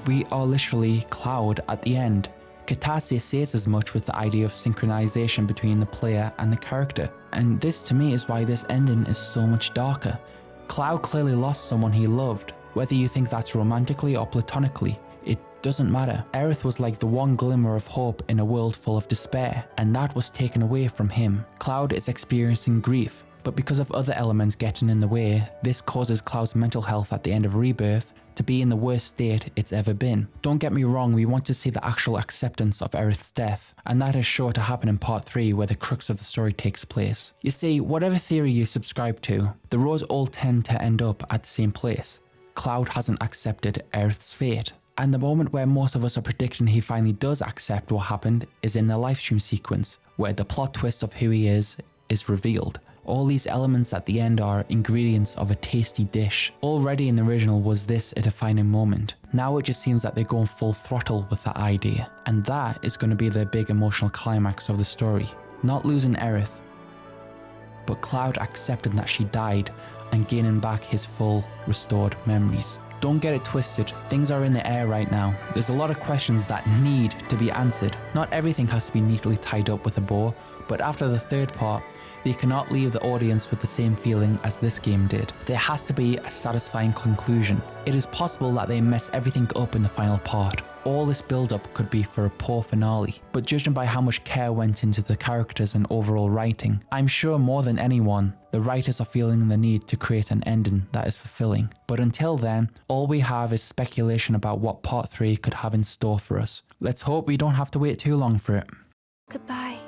We are literally Cloud at the end. Katase says as much with the idea of synchronization between the player and the character, and this to me is why this ending is so much darker. Cloud clearly lost someone he loved, whether you think that's romantically or platonically, it doesn't matter. Aerith was like the one glimmer of hope in a world full of despair, and that was taken away from him. Cloud is experiencing grief, but because of other elements getting in the way, this causes Cloud's mental health at the end of Rebirth to be in the worst state it's ever been. Don't get me wrong, we want to see the actual acceptance of Aerith's death, and that is sure to happen in part 3 where the crux of the story takes place. You see, whatever theory you subscribe to, the roads all tend to end up at the same place. Cloud hasn't accepted Aerith's fate. And the moment where most of us are predicting he finally does accept what happened is in the Lifestream sequence, where the plot twist of who he is revealed. All these elements at the end are ingredients of a tasty dish. Already in the original was this a defining moment. Now it just seems that they're going full throttle with that idea. And that is going to be the big emotional climax of the story. Not losing Aerith, but Cloud accepted that she died and gaining back his full, restored memories. Don't get it twisted, things are in the air right now. There's a lot of questions that need to be answered. Not everything has to be neatly tied up with a bow, but after the third part, they cannot leave the audience with the same feeling as this game did. There has to be a satisfying conclusion. It is possible that they mess everything up in the final part. All this build-up could be for a poor finale, but judging by how much care went into the characters and overall writing, I'm sure more than anyone, the writers are feeling the need to create an ending that is fulfilling. But until then, all we have is speculation about what part 3 could have in store for us. Let's hope we don't have to wait too long for it. Goodbye.